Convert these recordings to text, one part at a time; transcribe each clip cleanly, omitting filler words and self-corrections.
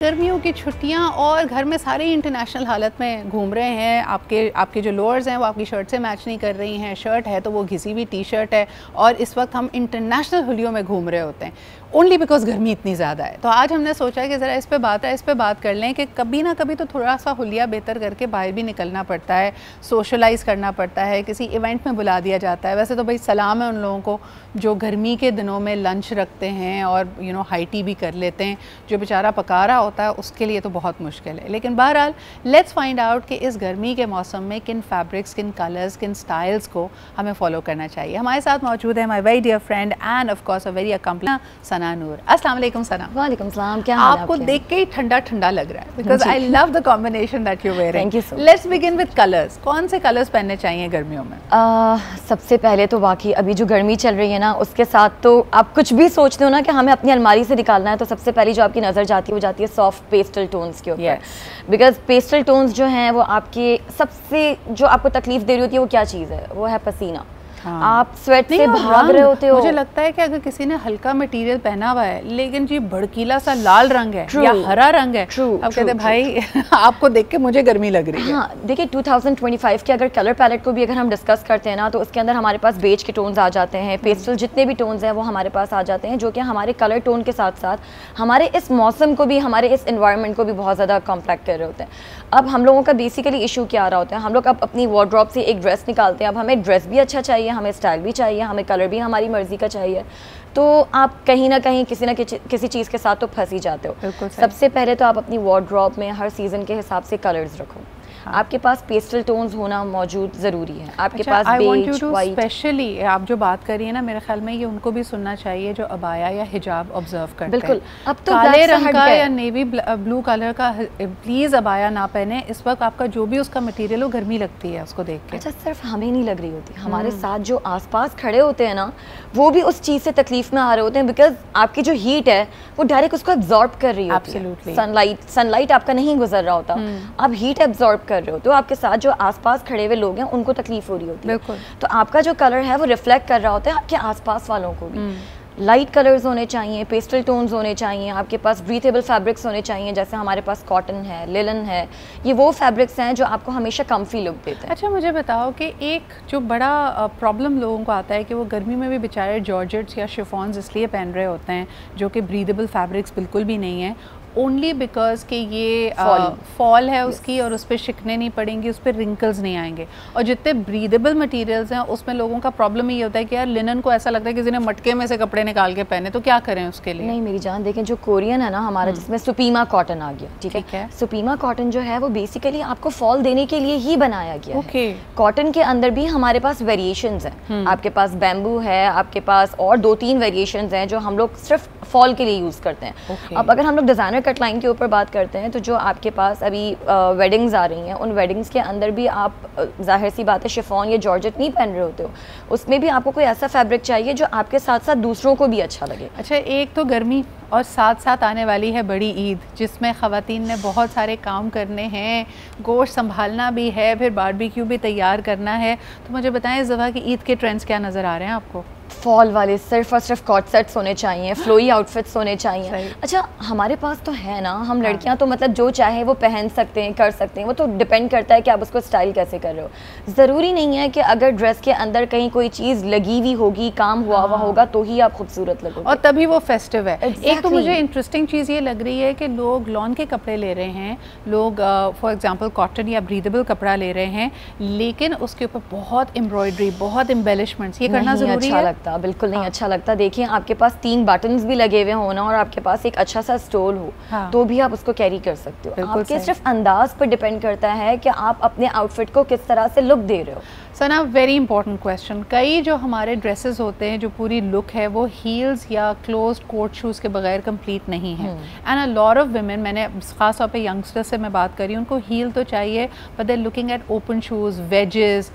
गर्मियों की छुट्टियां और घर में सारे इंटरनेशनल हालत में घूम रहे हैं। आपके जो लोअर्स हैं वो आपकी शर्ट से मैच नहीं कर रही हैं, शर्ट है तो वो घिसी हुई टी शर्ट है, और इस वक्त हम इंटरनेशनल होलियों में घूम रहे होते हैं ओनली बिकॉज गर्मी इतनी ज़्यादा है। तो आज हमने सोचा है कि ज़रा इस पे बात कर लें कि कभी ना कभी तो थोड़ा सा हुलिया बेहतर करके बाहर भी निकलना पड़ता है, सोशलाइज़ करना पड़ता है, किसी इवेंट में बुला दिया जाता है। वैसे तो भाई सलाम है उन लोगों को जो गर्मी के दिनों में लंच रखते हैं और हाई टी भी कर लेते हैं। जो बेचारा पका रहा होता है उसके लिए तो बहुत मुश्किल है। लेकिन बहरहाल लेट्स फाइंड आउट कि इस गर्मी के मौसम में किन फैब्रिक्स, किन कलर्स, किन स्टाइल्स को हमें फॉलो करना चाहिए। हमारे साथ मौजूद है my very dear friend and of course a very accomplished Sana Noor. अस्सलाम वालेकुम सना। वालेकुम सलाम। क्या हाल है आपको देख के ही ठंडा ठंडा लग रहा है because I love the combination that you wearing. Thank you so much. Let's begin with colours. कौन से कलर्स पहनने चाहिए गर्मियों में? सबसे पहले तो वाकई अभी जो गर्मी चल रही है ना, उसके साथ तो आप कुछ भी सोचते हो ना कि हमें अपनी अलमारी से निकालना है, तो सबसे पहली जो आपकी नज़र जाती है वो जाती है सॉफ्ट पेस्टल टोन्स के ऊपर। बिकॉज पेस्टल टोन्स जो हैं वो आपके सबसे जो आपको तकलीफ दे रही होती है वो क्या चीज़ है? वो है पसीना। हाँ। आप स्वेट से भाग रहे होते हो। मुझे लगता है कि अगर किसी ने हल्का मटेरियल पहना हुआ है लेकिन जी भड़कीला सा लाल रंग है या हरा रंग है, अब कहते हैं भाई आपको देख के मुझे गर्मी लग रही है। हाँ, देखिए 2025 के अगर कलर पैलेट को भी अगर हम डिस्कस करते हैं ना, तो उसके अंदर हमारे पास बेज के टोन्स आ जाते हैं, पेस्टल जितने भी टोन्स हैं वो हमारे पास आ जाते हैं, जो कि हमारे कलर टोन के साथ साथ हमारे इस मौसम को भी, हमारे इस एनवायरनमेंट को भी बहुत ज़्यादा कॉम्पैक्ट कर रहे होते हैं। अब हम लोगों का बेसिकली इशू क्या आ रहा होता है, हम लोग अब अपनी वार्डरोब से एक ड्रेस निकालते हैं। अब हमें ड्रेस भी अच्छा चाहिए, हमें स्टाइल भी चाहिए, हमें कलर भी हमारी मर्जी का चाहिए, तो आप कहीं ना कहीं किसी न किसी चीज़ के साथ तो फंस ही जाते हो। सबसे पहले तो आप अपनी वार्डरोब में हर सीज़न के हिसाब से कलर्स रखो। हाँ। आपके पास पेस्टल टोन्स होना मौजूद ज़रूरी है। आपके पास बेज, वाइट, स्पेशली आप जो बात करिए ना, मेरे ख्याल में ये उनको भी सुनना चाहिए जो अबाया या हिजाब ऑब्जर्व करते हैं। बिल्कुल। अब तो काले रंग का या नेवी ब्लू कलर का प्लीज़ अबाया ना पहने। इस वक्त आपका जो भी उसका मटेरियल हो, गर्मी लगती है उसको देख के। अच्छा, सिर्फ हमें नहीं लग रही होती, हमारे साथ जो आसपास खड़े होते हैं ना, वो भी उस चीज़ से तकलीफ में आ रहे होते हैं, बिकॉज आपकी जो हीट है वो डायरेक्ट उसको एब्जॉर्ब कर रही होती है। सनलाइट आपका नहीं गुजर रहा होता, आप हीट एब्जॉर्ब कर रहे हो, तो आपके साथ जो आसपास खड़े हुए लोग हैं उनको तकलीफ हो रही होती है। तो आपका जो कलर है वो रिफ्लेक्ट कर रहा होता है आपके आसपास वालों को भी। लाइट कलर्स होने चाहिए, पेस्टल टोन्स होने चाहिए, आपके पास ब्रीथेबल फैब्रिक्स होने चाहिए, जैसे हमारे पास कॉटन है, लिलन है, ये वो फैब्रिक्स हैं जो आपको हमेशा कम्फी लुक देते हैं। अच्छा, मुझे बताओ कि एक जो बड़ा प्रॉब्लम लोगों को आता है कि वो गर्मी में भी बेचारे जॉर्जेट्स या शिफॉन्स इसलिए पहन रहे होते हैं जो कि ब्रीदेबल फैब्रिक्स बिल्कुल भी नहीं है, ओनली बिकॉज कि ये फॉल है उसकी, और उस पर शिकने नहीं पड़ेंगी, उस पर रिंकल्स नहीं आएंगे। और जितने ब्रीदेबल मटेरियल्स हैं उसमें लोगों का प्रॉब्लम ये होता है कि यार लिनन को ऐसा लगता है किसी ने मटके में से कपड़े निकाल के पहने, तो क्या करें उसके लिए? नहीं मेरी जान, देखें जो कोरियन है ना हमारा, जिसमें सुपीमा कॉटन आ गया, ठीक है। सुपीमा कॉटन जो है वो बेसिकली आपको फॉल देने के लिए ही बनाया गया है। कॉटन के अंदर भी हमारे पास वेरिएशंस हैं। आपके पास बैम्बू है, आपके पास और 2-3 वेरिएशंस हैं जो हम लोग सिर्फ फॉल के लिए यूज़ करते हैं। अब अगर हम लोग डिज़ाइनर कट लाइन के ऊपर बात करते हैं, तो जो आपके पास अभी वेडिंग्स आ रही हैं, उन वेडिंग्स के अंदर भी आप जाहिर सी बात है शिफॉन या जॉर्जेट नहीं पहन रहे होते हो, उसमें भी आपको कोई ऐसा फैब्रिक चाहिए जो आपके साथ साथ दूसरों को भी अच्छा लगे। अच्छा, एक तो गर्मी और साथ साथ आने वाली है बड़ी ईद, जिसमें ख़वातीन ने बहुत सारे काम करने हैं, गोश्त संभालना भी है, फिर बारबेक्यू भी तैयार करना है। तो मुझे बताएं इस दफ़ा की ईद के ट्रेंड्स क्या नज़र आ रहे हैं आपको? फॉल वाले सिर्फ और सिर्फ कॉट सेट्स होने चाहिए, फ्लोई आउटफिट्स होने चाहिए। अच्छा, हमारे पास तो है ना, हम लड़कियां तो मतलब जो चाहे वो पहन सकते हैं, कर सकते हैं, वो तो डिपेंड करता है कि आप उसको स्टाइल कैसे कर रहे हो। ज़रूरी नहीं है कि अगर ड्रेस के अंदर कहीं कोई चीज़ लगी हुई होगी, काम हुआ हुआ होगा, तो ही आप खूबसूरत लगोगे और तभी वो फेस्टिव है। एक तो मुझे इंटरेस्टिंग चीज़ ये लग रही है कि लोग लॉन के कपड़े ले रहे हैं, लोग फॉर एग्जाम्पल कॉटन या ब्रीदेबल कपड़ा ले रहे हैं, लेकिन उसके ऊपर बहुत एम्ब्रॉयडरी, बहुत एम्बेलिशमेंट्स, ये करना ज़रूरी है? लगता बिल्कुल नहीं अच्छा लगता। देखिए आपके पास 3 बटन्स भी लगे हुए होना और आपके पास एक अच्छा सा स्टोल हो, तो भी आप उसको कैरी कर सकते हो। आपके सिर्फ अंदाज पर डिपेंड करता है कि आप अपने आउटफिट को किस तरह से लुक दे रहे हो। सना, वेरी इंपॉर्टेंट क्वेश्चन। कई जो हमारे ड्रेसेस होते हैं, जो पूरी लुक है वो हील्स या क्लोज्ड कोट शूज़ के बगैर कंप्लीट नहीं है। And a lot of women, मैंने खास तौर पे यंगस्टर्स से मैं बात करी, उनको हील तो चाहिए but they are looking at open shoes, wedges,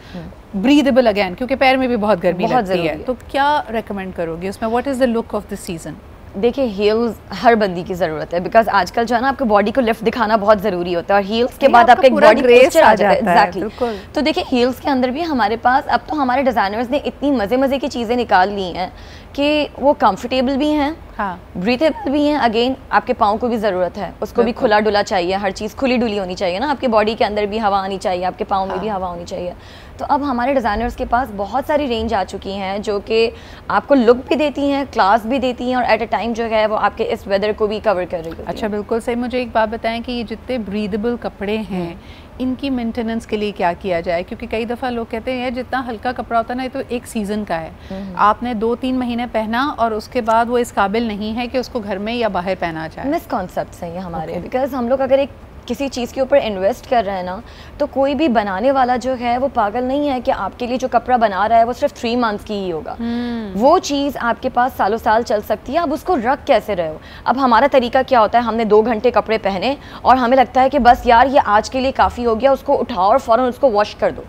breathable again, क्योंकि पैर में भी बहुत गर्मी लगती है। तो क्या रेकमेंड करोगे उसमें? What is the look of this season? देखिए हील्स हर बंदी की ज़रूरत है, बिकॉज आजकल जो है ना आपको बॉडी को लिफ्ट दिखाना बहुत ज़रूरी होता है, और हील्स के बाद आपका एक बॉडी पोस्चर आ जाता है। एग्जैक्टली। तो देखिए हील्स के अंदर भी हमारे पास अब तो हमारे डिज़ाइनर्स ने इतनी मज़े की चीज़ें निकाल ली हैं कि वो कंफर्टेबल भी हैं, हाँ, ब्रीथेबल भी हैं, अगेन आपके पाँव को भी ज़रूरत है, उसको भी खुला डुला चाहिए, हर चीज़ खुली डुली होनी चाहिए ना, आपके बॉडी के अंदर भी हवा आनी चाहिए, आपके पाँव में भी हवा होनी चाहिए। तो अब हमारे डिज़ाइनर्स के पास बहुत सारी रेंज आ चुकी हैं जो कि आपको लुक भी देती हैं, क्लास भी देती हैं, और एट अ टाइम जो है वो आपके इस वेदर को भी कवर कर रही होती है। अच्छा, बिल्कुल सही। मुझे एक बात बताएं कि ये जितने ब्रीदेबल कपड़े हैं इनकी मेंटेनेंस के लिए क्या किया जाए, क्योंकि कई दफ़ा लोग कहते हैं जितना हल्का कपड़ा होता है ना, ये तो एक सीज़न का है, आपने 2-3 महीने पहना और उसके बाद वो इस काबिल नहीं है कि उसको घर में या बाहर पहना जाए। मिसकॉन्सेप्ट्स हैं ये हमारे, बिकॉज हम लोग अगर एक किसी चीज़ के ऊपर इन्वेस्ट कर रहे हैं ना, तो कोई भी बनाने वाला जो है वो पागल नहीं है कि आपके लिए जो कपड़ा बना रहा है वो सिर्फ 3 मंथ्स की ही होगा। वो चीज़ आपके पास सालों साल चल सकती है, आप उसको रख कैसे रहे हो। अब हमारा तरीका क्या होता है, हमने 2 घंटे कपड़े पहने और हमें लगता है कि बस यार ये आज के लिए काफ़ी हो गया, उसको उठाओ और फ़ौरन उसको वॉश कर दो।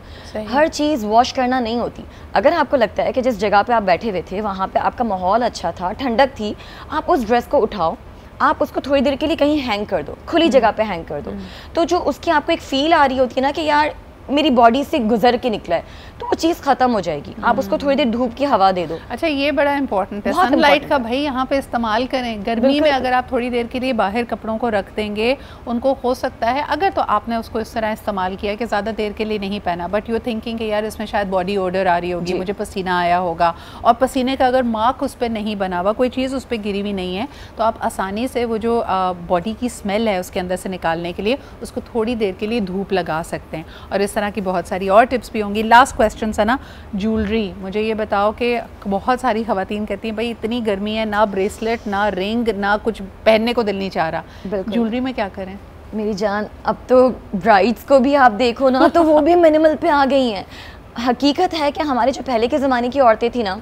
हर चीज़ वॉश करना नहीं होती। अगर आपको लगता है कि जिस जगह पे आप बैठे हुए थे वहाँ पे आपका माहौल अच्छा था, ठंडक थी, आप उस ड्रेस को उठाओ, आप उसको थोड़ी देर के लिए कहीं हैंग कर दो, खुली जगह पे हैंग कर दो, तो जो उसकी आपको एक फील आ रही होती है ना कि यार मेरी बॉडी से गुजर के निकला है, तो वो चीज़ ख़त्म हो जाएगी। आप उसको थोड़ी देर धूप की हवा दे दो। अच्छा, ये बड़ा इंपॉर्टेंट है, सनलाइट का भाई यहाँ पे इस्तेमाल करें। गर्मी में अगर आप थोड़ी देर के लिए बाहर कपड़ों को रख देंगे, उनको हो सकता है अगर तो आपने उसको इस तरह इस्तेमाल किया कि ज़्यादा देर के लिए नहीं पहना, बट यू थिंकिंग कि यार इसमें शायद बॉडी ओडर आ रही होगी, मुझे पसीना आया होगा, और पसीने का अगर मार्क उस पर नहीं बना हुआ, कोई चीज़ उस पर गिरी हुई नहीं है, तो आप आसानी से वो जो बॉडी की स्मेल है उसके अंदर से निकालने के लिए उसको थोड़ी देर के लिए धूप लगा सकते हैं। और इस तरह की बहुत सारी और टिप्स भी होंगी। लास्ट क्वेश्चन है ना, ज्वेलरी। मुझे ये बताओ कि बहुत सारी ख़वातीन कहती हैं भाई इतनी गर्मी है, ना ब्रेसलेट ना रिंग ना कुछ पहनने को दिल नहीं चाह रहा, ज्वेलरी में क्या करें? मेरी जान, अब तो ब्राइड्स को भी आप देखो ना तो वो भी मिनिमल पे आ गई हैं। हकीकत है कि हमारे जो पहले के ज़माने की औरतें थी ना,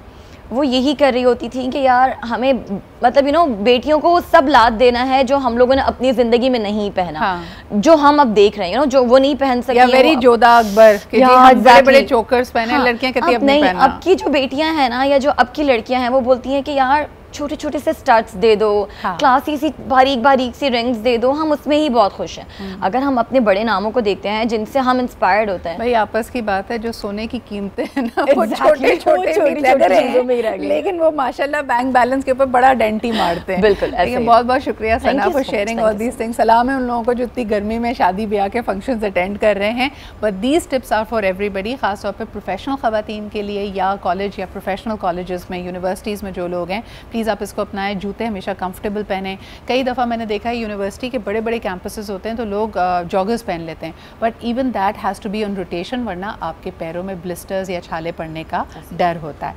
वो यही कर रही होती थी कि यार हमें मतलब बेटियों को सब लाद देना है जो हम लोगों ने अपनी ज़िंदगी में नहीं पहना। हाँ। जो हम अब देख रहे हैं जो वो नहीं पहन सकती, या वेरी जोधा अकबर के बड़े बड़े चोकर्स पहने। हाँ। लड़कियां कहती हैं अब नहीं पहनना। अब की जो बेटियां हैं ना, या जो अब की लड़कियां हैं, वो बोलती हैं कि यार छोटे छोटे से स्टड्स दे दो। हाँ। क्लासी सी बारीक बारीक सी रिंग्स दे दो, हम उसमें ही बहुत खुश हैं। अगर हम अपने बड़े नामों को देखते हैं जिनसे हम इंस्पायर्ड होते हैं, भाई आपस की बात है, जो सोने की कीमतें हैं ना वो छोटे छोटे, लेकिन वो माशाल्लाह बैंक बैलेंस के ऊपर बड़ा डेंटी मारते हैं। बिल्कुल। बहुत बहुत शुक्रिया Sana for sharing all these things. सलाम है उन लोगों को जो इतनी गर्मी में शादी ब्याह के फंक्शंस अटेंड कर रहे हैं, but these tips are for everybody, खासतौर पर प्रोफेशनल ख़वातीन के लिए, या कॉलेज या प्रोफेशनल कॉलेजेस में, यूनिवर्सिटीज़ में जो लोग हैं, प्लीज़ आप इसको अपनाएं। जूते हमेशा कंफर्टेबल पहने। कई दफ़ा मैंने देखा है यूनिवर्सिटी के बड़े बड़े कैंपसेस होते हैं तो लोग जॉगर्स पहन लेते हैं, but even that has to be on rotation, वरना आपके पैरों में ब्लिस्टर्स या छाले पड़ने का डर होता है।